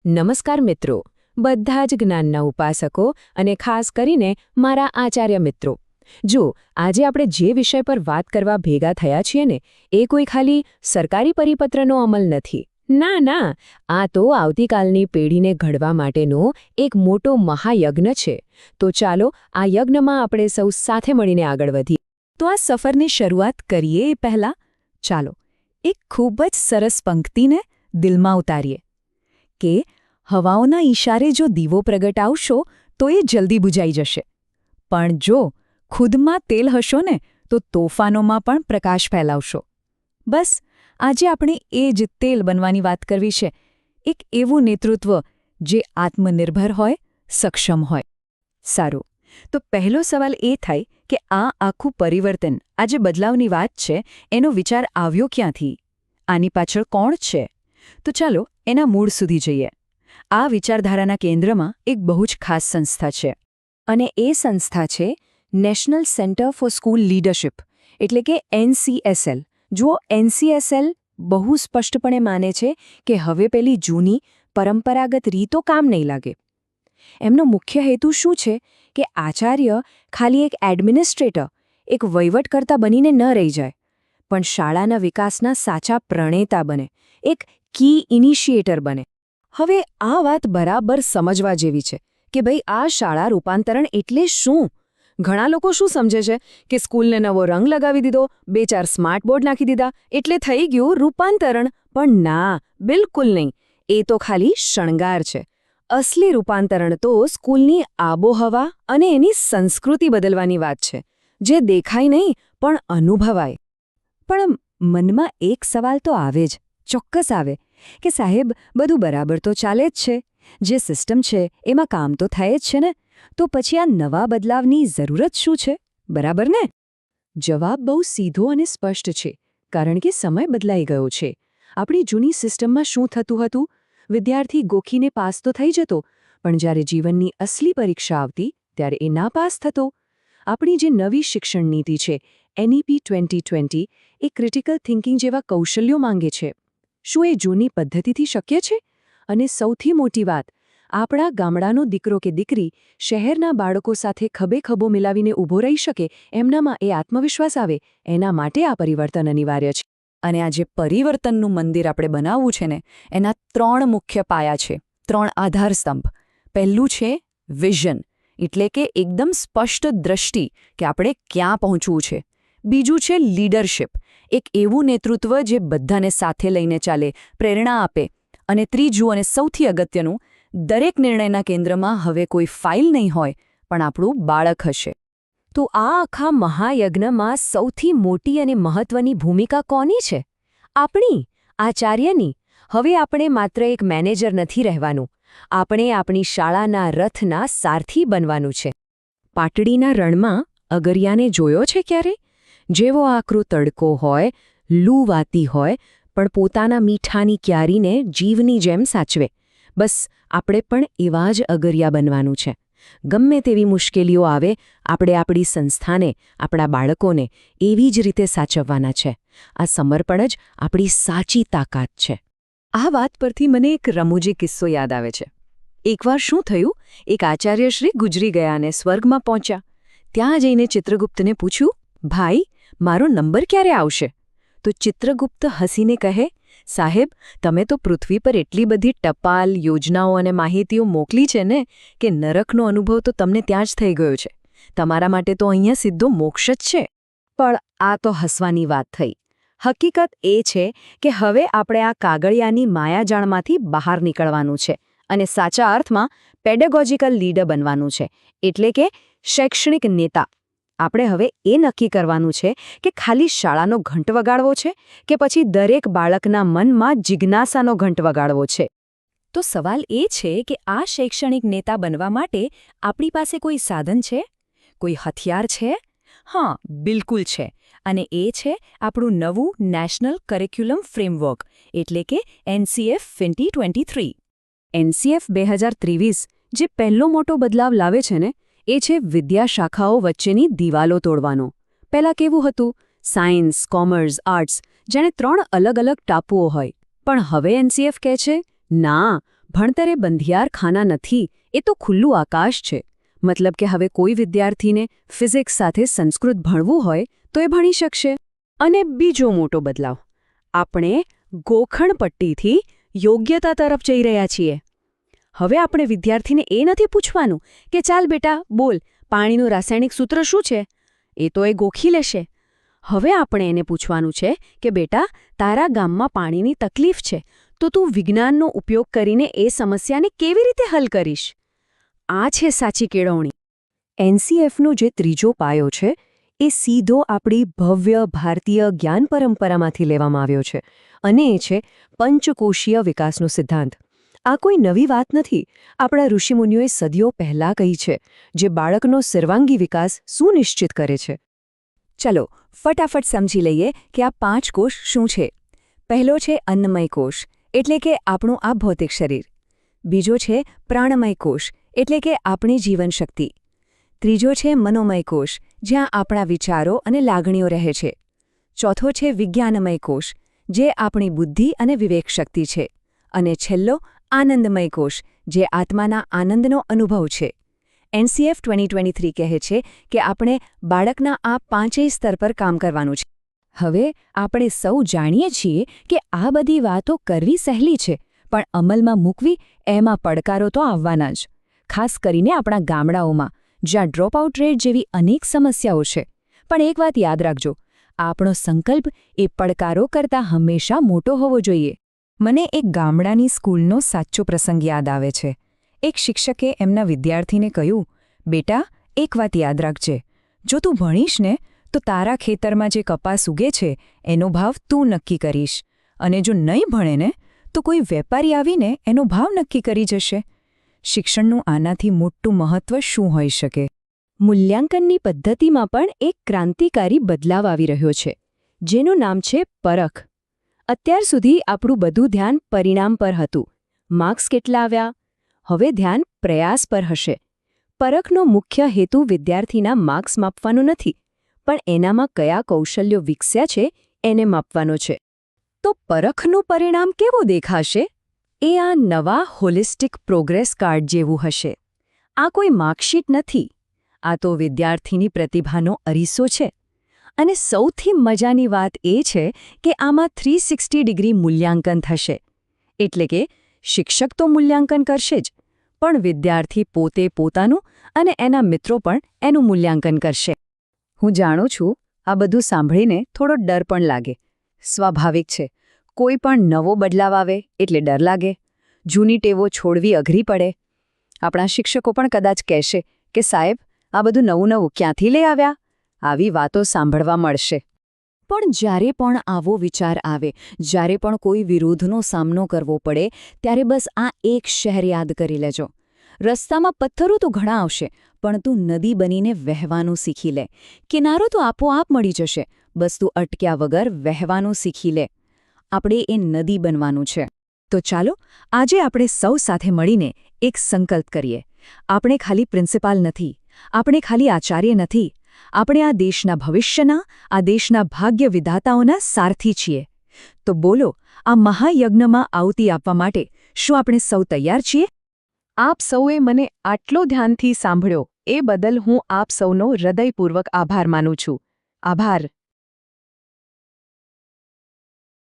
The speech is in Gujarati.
નમસ્કાર મિત્રો, બધા જ જ્ઞાનના ઉપાસકો અને ખાસ કરીને મારા આચાર્ય મિત્રો. જો આજે આપણે જે વિષય પર વાત કરવા ભેગા થયા છીએ ને, એ કોઈ ખાલી સરકારી પરિપત્રનો અમલ નથી. ના, આ તો આવતીકાલની પેઢીને ઘડવા માટેનો એક મોટો મહાયજ્ઞ છે. તો ચાલો આ યજ્ઞમાં આપણે સૌ સાથે મળીને આગળ વધીએ. તો આ સફરની શરૂઆત કરીએ એ પહેલાં ચાલો એક ખૂબ જ સરસ પંક્તિને દિલમાં ઉતારીએ કે હવાઓના ઈશારે જો દીવો પ્રગટાવશો તો એ જલ્દી બુજાઈ જશે, પણ જો ખુદમાં તેલ હશો ને તો તોફાનોમાં પણ પ્રકાશ ફેલાવશો. બસ આજે આપણે એ જ તેલ બનવાની વાત કરવી છે, એક એવું નેતૃત્વ જે આત્મનિર્ભર હોય, સક્ષમ હોય. સારું, તો પહેલો સવાલ એ થાય કે આ આખું પરિવર્તન, આ જે બદલાવની વાત છે, એનો વિચાર આવ્યો ક્યાંથી? આની પાછળ કોણ છે? તો ચાલો એના મૂળ સુધી જઈએ. આ વિચારધારાના કેન્દ્રમાં એક બહુ જ ખાસ સંસ્થા છે, અને એ સંસ્થા છે national centre for school leadership, એટલે કે NCSL. જુઓ, NCSL બહુ સ્પષ્ટપણે માને છે કે હવે પેલી જૂની પરંપરાગત રીતો કામ નહીં લાગે. એમનો મુખ્ય હેતુ શું છે કે આચાર્ય ખાલી એક એડમિનિસ્ટ્રેટર, એક વહીવટકર્તા બનીને ન રહી જાય, પણ શાળાના વિકાસના સાચા પ્રણેતા બને, એક કી ઇનિશિએટર બને. હવે આ વાત બરાબર સમજવા જેવી છે કે ભાઈ, આ શાળા રૂપાંતરણ એટલે શું? ઘણા લોકો શું સમજે છે કે સ્કૂલને નવો રંગ લગાવી દીધો, 2-4 સ્માર્ટ બોર્ડ નાખી દીધા એટલે થઈ ગયું રૂપાંતરણ. પણ ના, બિલકુલ નહીં. એ તો ખાલી શણગાર છે. અસલી રૂપાંતરણ તો સ્કૂલની આબોહવા અને એની સંસ્કૃતિ બદલવાની વાત છે, જે દેખાય નહીં પણ અનુભવાય. પણ મનમાં એક સવાલ તો આવે જ, ચોક્કસ આવે, કે સાહેબ, બધું બરાબર તો ચાલે જ છે, જે સિસ્ટમ છે એમાં કામ તો થાય જ છે ને, તો પછી આ નવા બદલાવની જરૂરત શું છે? બરાબર ને? જવાબ બહુ સીધો અને સ્પષ્ટ છે, કારણ કે સમય બદલાઈ ગયો છે. આપણી જૂની સિસ્ટમમાં શું થતું હતું? વિદ્યાર્થી ગોખીને પાસ તો થઈ જતો, પણ જ્યારે જીવનની અસલી પરીક્ષા આવતી ત્યારે એ નાપાસ થતો. આપણી જે નવી શિક્ષણ નીતિ છે, NEP 2020, એ ક્રિટિકલ થિંકિંગ જેવા કૌશલ્યો માંગે છે. શું એ જૂની પદ્ધતિથી શક્ય છે? અને સૌથી મોટી વાત, આપણા ગામડાનો દીકરો કે દીકરી શહેરના બાળકો સાથે ખભે ખભો મિલાવીને ઊભો રહી શકે, એમનામાં એ આત્મવિશ્વાસ આવે, એના માટે આ પરિવર્તન અનિવાર્ય છે. અને આ જે પરિવર્તનનું મંદિર આપણે બનાવવું છે ને, એના 3 મુખ્ય પાયા છે, 3 આધારસ્તંભ. પહેલું છે વિઝન, એટલે કે એકદમ સ્પષ્ટ દ્રષ્ટિ કે આપણે ક્યાં પહોંચવું છે. બીજું છે લીડરશિપ, એક એવું નેતૃત્વ જે બધાને સાથે લઈને ચાલે, પ્રેરણા આપે. અને ત્રીજું અને સૌથી અગત્યનું, દરેક નિર્ણયના કેન્દ્રમાં હવે કોઈ ફાઇલ નહીં હોય, પણ આપણું બાળક હશે. તો આ આખા મહાયજ્ઞમાં સૌથી મોટી અને મહત્વની ભૂમિકા કોની છે? આપણી, આચાર્યની. હવે આપણે માત્ર એક મેનેજર નથી રહેવાનું, આપણે આપણી શાળાના રથના સારથી બનવાનું છે. પાટડીના રણમાં અગરિયાને જોયો છે ક્યારે? જેવો આકરો તડકો હોય, લૂ વાતી હોય, પણ પોતાના મીઠાની ક્યારીને જીવની જેમ સાચવે. બસ આપણે પણ એવા જ અગરિયા બનવાનું છે. ગમે તેવી મુશ્કેલીઓ આવે, આપણે આપણી સંસ્થાને, આપણા બાળકોને એવી જ રીતે સાચવવાના છે. આ સમર્પણ જ આપણી સાચી તાકાત છે. આ વાત પરથી મને એક રમૂજી કિસ્સો યાદ આવે છે. એકવાર શું થયું, એક આચાર્યશ્રી ગુજરી ગયા અને સ્વર્ગમાં પહોંચ્યા. ત્યાં જઈને ચિત્રગુપ્તને પૂછ્યું, ભાઈ, મારો નંબર ક્યારે આવશે? તો ચિત્રગુપ્ત હસીને કહે, સાહેબ, તમે તો પૃથ્વી પર એટલી બધી ટપાલ, યોજનાઓ અને માહિતીઓ મોકલી છે ને કે નરકનો અનુભવ તો તમને ત્યાં જ થઈ ગયો છે. તમારા માટે તો અહીંયા સીધો મોક્ષ જ છે. પણ આ તો હસવાની વાત થઈ. હકીકત એ છે કે હવે આપણે આ કાગળિયાની માયાજાળમાંથી બહાર નીકળવાનું છે અને સાચા અર્થમાં પેડેગોજિકલ લીડર બનવાનું છે, એટલે કે શૈક્ષણિક નેતા. આપણે હવે એ નક્કી કરવાનું છે કે ખાલી શાળાનો ઘંટ વગાડવો છે કે પછી દરેક બાળકના મનમાં જિજ્ઞાસાનો ઘંટ વગાડવો છે. તો સવાલ એ છે કે આ શૈક્ષણિક નેતા બનવા માટે આપણી પાસે કોઈ સાધન છે? કોઈ હથિયાર છે? હા, બિલકુલ છે. અને એ છે આપણું નવું નેશનલ કરિક્યુલમ ફ્રેમવર્ક, એટલે કે NCF 2023. NCF 2023 જે પહેલો મોટો બદલાવ લાવે છે ને, એ છે વિદ્યાશાખાઓ વચ્ચેની દિવાલો તોડવાનો. પહેલાં કેવું હતું? સાયન્સ, કોમર્સ, આર્ટ્સ, જાણે 3 અલગ અલગ ટાપુઓ હોય. પણ હવે NCF કહે છે, ના, ભણતરે બંધિયાર ખાના નથી, એ તો ખુલ્લું આકાશ છે. મતલબ કે હવે કોઈ વિદ્યાર્થીને ફિઝિક્સ સાથે સંસ્કૃત ભણવું હોય તો એ ભણી શકશે. અને બીજો મોટો બદલાવ, આપણે ગોખણપટ્ટીથી યોગ્યતા તરફ જઈ રહ્યા છીએ. હવે આપણે વિદ્યાર્થીને એ નથી પૂછવાનું કે ચાલ બેટા બોલ પાણીનું રાસાયણિક સૂત્ર શું છે, એ તો એ ગોખી લેશે. હવે આપણે એને પૂછવાનું છે કે બેટા તારા ગામમાં પાણીની તકલીફ છે તો તું વિજ્ઞાનનો ઉપયોગ કરીને એ સમસ્યાને કેવી રીતે હલ કરીશ. આ છે સાચી કેળવણી. એનસીએફનો જે ત્રીજો પાયો છે એ સીધો આપણી ભવ્ય ભારતીય જ્ઞાન પરંપરામાંથી લેવામાં આવ્યો છે અને એ છે પંચકોશીય વિકાસનો સિદ્ધાંત. આ કોઈ નવી વાત નથી. આપણા ઋષિમુનિઓએ સદીઓ પહેલાં કહી છે, જે બાળકનો સર્વાંગી વિકાસ સુનિશ્ચિત કરે છે. ચલો ફટાફટ સમજી લઈએ કે આ 5 કોષ શું છે. પહેલો છે અન્નમય કોષ, એટલે કે આપણું આ ભૌતિક શરીર. બીજો છે પ્રાણમય કોષ, એટલે કે આપણી જીવનશક્તિ. ત્રીજો છે મનોમય કોષ, જ્યાં આપણા વિચારો અને લાગણીઓ રહે છે. ચોથો છે વિજ્ઞાનમય કોષ, જે આપણી બુદ્ધિ અને વિવેક શક્તિ છે. અને છેલ્લો આનંદમય કોષ, જે આત્માના આનંદનો અનુભવ છે. એનસીએફ 2023 કહે છે કે આપણે બાળકના આ 5 સ્તર પર કામ કરવાનું છે. હવે આપણે સૌ જાણીએ છીએ કે આ બધી વાતો કરવી સહેલી છે, પણ અમલમાં મૂકવી એમાં પડકારો તો આવવાના જ. ખાસ કરીને આપણા ગામડાઓમાં, જ્યાં ડ્રોપઆઉટ રેટ જેવી અનેક સમસ્યાઓ છે. પણ એક વાત યાદ રાખજો, આપણો સંકલ્પ એ પડકારો કરતાં હંમેશા મોટો હોવો જોઈએ. મને એક ગામડાની સ્કૂલનો સાચો પ્રસંગ યાદ આવે છે. એક શિક્ષકે એમના વિદ્યાર્થીને કહ્યું, બેટા એક વાત યાદ રાખજે, જો તું ભણીશ ને તો તારા ખેતરમાં જે કપાસ ઉગે છે એનો ભાવ તું નક્કી કરીશ, અને જો નહીં ભણે ને તો કોઈ વેપારી આવીને એનો ભાવ નક્કી કરી જશે. શિક્ષણનું આનાથી મોટું મહત્વ શું હોઈ શકે? મૂલ્યાંકનની પદ્ધતિમાં પણ એક ક્રાંતિકારી બદલાવ આવી રહ્યો છે, જેનું નામ છે પરખ. અત્યાર સુધી આપણું બધું ધ્યાન પરિણામ પર હતું. માર્ક્સ કેટલા આવ્યા? હવે ધ્યાન પ્રયાસ પર હશે. પરખનો મુખ્ય હેતુ વિદ્યાર્થીના માર્ક્સ માપવાનો નથી, પણ એનામાં કયા કૌશલ્યો વિકસ્યા છે એને માપવાનો છે. તો પરખનું પરિણામ કેવું દેખાશે? એ આ નવા હોલિસ્ટિક પ્રોગ્રેસ કાર્ડ જેવું હશે. આ કોઈ માર્કશીટ નથી, આ તો વિદ્યાર્થીની પ્રતિભાનો અરીસો છે. અને સૌથી મજાની વાત એ છે કે આમાં 360 ડિગ્રી મૂલ્યાંકન થશે. એટલે કે શિક્ષક તો મૂલ્યાંકન કરશે જ, પણ વિદ્યાર્થી પોતે પોતાનું અને એના મિત્રો પણ એનું મૂલ્યાંકન કરશે. હું જાણું છું આ બધું સાંભળીને થોડો ડર પણ લાગે. સ્વાભાવિક છે, કોઈ પણ નવો બદલાવ આવે એટલે ડર લાગે. જૂની ટેવો છોડવી અઘરી પડે. આપણા શિક્ષકો પણ કદાચ કહેશે કે સાહેબ આ બધું નવું નવું ક્યાંથી લઈ આવ્યા? આવી વાતો સાંભળવા મળશે. પણ જ્યારે પણ આવો વિચાર આવે, જ્યારે પણ કોઈ વિરોધનો સામનો કરવો પડે, ત્યારે બસ આ એક શહેર યાદ કરી લેજો. રસ્તામાં પથ્થરો તો ઘણા આવશે, પણ તું નદી બનીને વહેવાનું શીખી લે. કિનારો તો આપોઆપ મળી જશે, બસ તું અટક્યા વગર વહેવાનું શીખી લે. આપણે એ નદી બનવાનું છે. તો ચાલો આજે આપણે સૌ સાથે મળીને એક સંકલ્પ કરીએ. આપણે ખાલી પ્રિન્સિપાલ નથી, આપણે ખાલી આચાર્ય નથી, આપણે આ દેશના ભવિષ્યના, આ દેશના ભાગ્ય વિધાતાઓના સારથી છીએ. તો બોલો, આ મહાયજ્ઞમાં આહુતિ આપવા માટે શું આપણે સૌ તૈયાર છીએ? આપ સૌએ મને આટલો ધ્યાનથી સાંભળ્યો એ બદલ હું આપ સૌનો હૃદયપૂર્વક આભાર માનું છું. આભાર.